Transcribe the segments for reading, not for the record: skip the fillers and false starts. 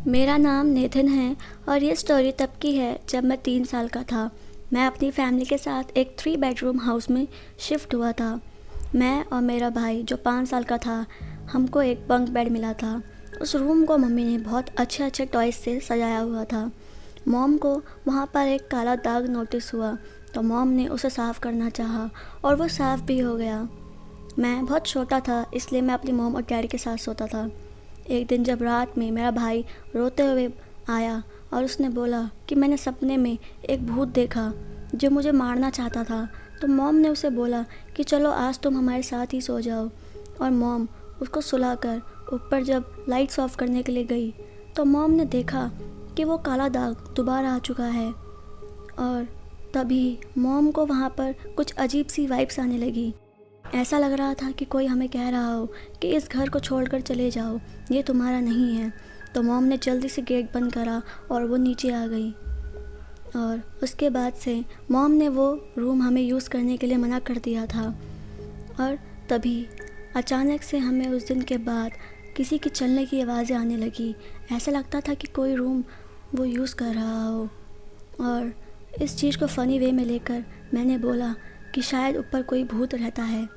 मेरा नाम नेथन है और ये स्टोरी तब की है जब मैं 3 साल का था। मैं अपनी फैमिली के साथ एक 3 बेडरूम हाउस में शिफ्ट हुआ था। मैं और मेरा भाई जो 5 साल का था, हमको एक बंक बेड मिला था। उस रूम को मम्मी ने बहुत अच्छे अच्छे टॉयज से सजाया हुआ था। मॉम को वहाँ पर एक काला दाग नोटिस हुआ तो मॉम ने उसे साफ़ करना चाहा और वो साफ़ भी हो गया। मैं बहुत छोटा था, इसलिए मैं अपनी मॉम और डैड के साथ सोता था। एक दिन जब रात में मेरा भाई रोते हुए आया और उसने बोला कि मैंने सपने में एक भूत देखा जो मुझे मारना चाहता था, तो मॉम ने उसे बोला कि चलो आज तुम हमारे साथ ही सो जाओ। और मॉम उसको सुलाकर ऊपर जब लाइट्स ऑफ करने के लिए गई तो मॉम ने देखा कि वो काला दाग दोबारा आ चुका है। और तभी मॉम को वहाँ पर कुछ अजीब सी वाइब्स आने लगी। ऐसा लग रहा था कि कोई हमें कह रहा हो कि इस घर को छोड़कर चले जाओ, ये तुम्हारा नहीं है। तो मॉम ने जल्दी से गेट बंद करा और वो नीचे आ गई। और उसके बाद से मॉम ने वो रूम हमें यूज़ करने के लिए मना कर दिया था। और तभी अचानक से हमें उस दिन के बाद किसी की चलने की आवाज़ें आने लगी। ऐसा लगता था कि कोई रूम वो यूज़ कर रहा हो। और इस चीज़ को फ़नी वे में लेकर मैंने बोला कि शायद ऊपर कोई भूत रहता है।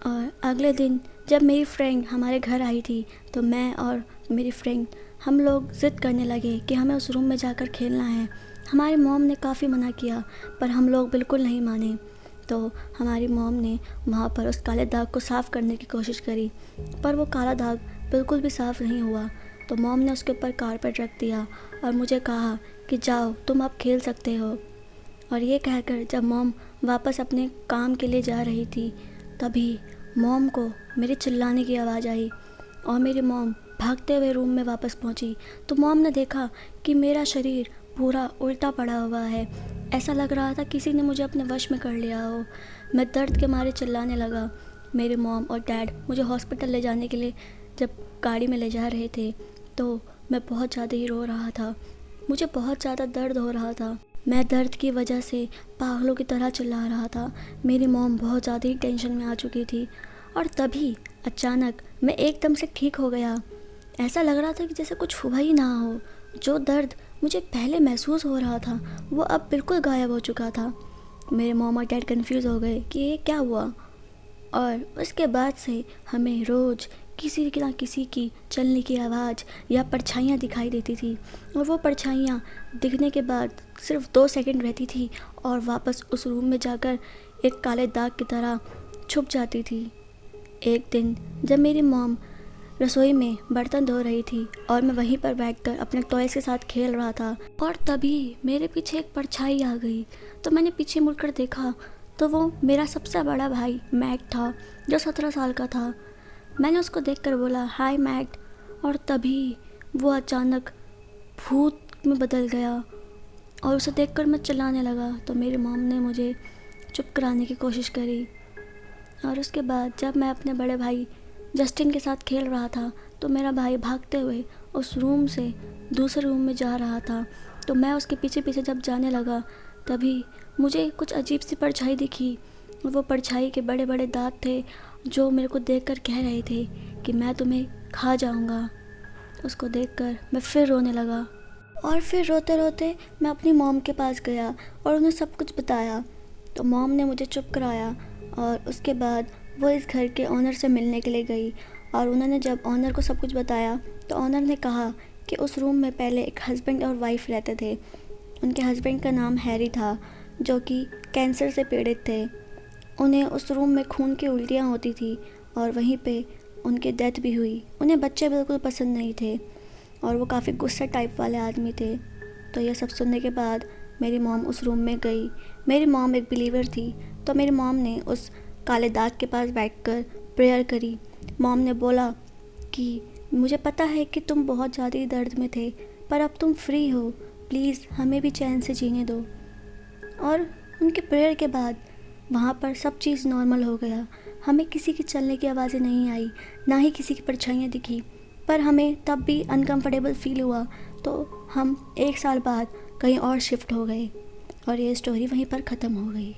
और अगले दिन जब मेरी फ्रेंड हमारे घर आई थी तो मैं और मेरी फ्रेंड हम लोग ज़िद करने लगे कि हमें उस रूम में जाकर खेलना है। हमारी मॉम ने काफ़ी मना किया पर हम लोग बिल्कुल नहीं माने। तो हमारी मॉम ने वहाँ पर उस काले दाग को साफ़ करने की कोशिश करी पर वो काला दाग बिल्कुल भी साफ़ नहीं हुआ। तो मॉम ने उसके ऊपर कारपेट रख दिया और मुझे कहा कि जाओ तुम अब खेल सकते हो। और ये कहकर जब मॉम वापस अपने काम के लिए जा रही थी तभी मॉम को मेरे चिल्लाने की आवाज़ आई और मेरी मॉम भागते हुए रूम में वापस पहुंची। तो मॉम ने देखा कि मेरा शरीर पूरा उल्टा पड़ा हुआ है। ऐसा लग रहा था किसी ने मुझे अपने वश में कर लिया हो। मैं दर्द के मारे चिल्लाने लगा। मेरे मॉम और डैड मुझे हॉस्पिटल ले जाने के लिए जब गाड़ी में ले जा रहे थे तो मैं बहुत ज़्यादा ही रो रहा था। मुझे बहुत ज़्यादा दर्द हो रहा था। मैं दर्द की वजह से पागलों की तरह चिल्ला रहा था। मेरी मॉम बहुत ज़्यादा ही टेंशन में आ चुकी थी। और तभी अचानक मैं एकदम से ठीक हो गया। ऐसा लग रहा था कि जैसे कुछ हुआ ही ना हो। जो दर्द मुझे पहले महसूस हो रहा था वो अब बिल्कुल गायब हो चुका था। मेरे मॉम और डैड कन्फ्यूज़ हो गए कि ये क्या हुआ। और उसके बाद से हमें रोज़ किसी ना किसी की चलने की आवाज़ या परछाइयाँ दिखाई देती थी। और वो परछाइयाँ दिखने के बाद सिर्फ 2 सेकंड रहती थी और वापस उस रूम में जाकर एक काले दाग की तरह छुप जाती थी। एक दिन जब मेरी मॉम रसोई में बर्तन धो रही थी और मैं वहीं पर बैठकर अपने टॉयज़ के साथ खेल रहा था और तभी मेरे पीछे एक परछाई आ गई। तो मैंने पीछे मुड़कर देखा तो वो मेरा सबसे बड़ा भाई मैक था जो 17 साल का था। मैंने उसको देखकर बोला हाय मैक। और तभी वो अचानक भूत में बदल गया और उसे देखकर मैं चिल्लाने लगा। तो मेरी मॉम ने मुझे चुप कराने की कोशिश करी। और उसके बाद जब मैं अपने बड़े भाई जस्टिन के साथ खेल रहा था तो मेरा भाई भागते हुए उस रूम से दूसरे रूम में जा रहा था। तो मैं उसके पीछे पीछे जब जाने लगा तभी मुझे कुछ अजीब सी परछाई दिखी। वो परछाई के बड़े बड़े दांत थे जो मेरे को देखकर कह रहे थे कि मैं तुम्हें खा जाऊंगा। उसको देखकर मैं फिर रोने लगा और फिर रोते रोते मैं अपनी मॉम के पास गया और उन्हें सब कुछ बताया। तो मॉम ने मुझे चुप कराया और उसके बाद वो इस घर के ओनर से मिलने के लिए गई। और उन्होंने जब ओनर को सब कुछ बताया तो ओनर ने कहा कि उस रूम में पहले एक हस्बैंड और वाइफ रहते थे। उनके हस्बैंड का नाम हैरी था जो कि कैंसर से पीड़ित थे। उन्हें उस रूम में खून की उल्टियाँ होती थी और वहीं पे उनकी डेथ भी हुई। उन्हें बच्चे बिल्कुल पसंद नहीं थे और वो काफ़ी गुस्सा टाइप वाले आदमी थे। तो ये सब सुनने के बाद मेरी मॉम उस रूम में गई। मेरी मॉम एक बिलीवर थी तो मेरी मॉम ने उस काले दाग के पास बैठकर प्रेयर करी। मॉम ने बोला कि मुझे पता है कि तुम बहुत ज़्यादा ही दर्द में थे पर अब तुम फ्री हो, प्लीज़ हमें भी चैन से जीने दो। और उनके प्रेयर के बाद वहाँ पर सब चीज़ नॉर्मल हो गया। हमें किसी की चलने की आवाज़ें नहीं आई, ना ही किसी की परछाइयाँ दिखी। पर हमें तब भी अनकंफर्टेबल फील हुआ तो हम 1 साल बाद कहीं और शिफ्ट हो गए और ये स्टोरी वहीं पर ख़त्म हो गई।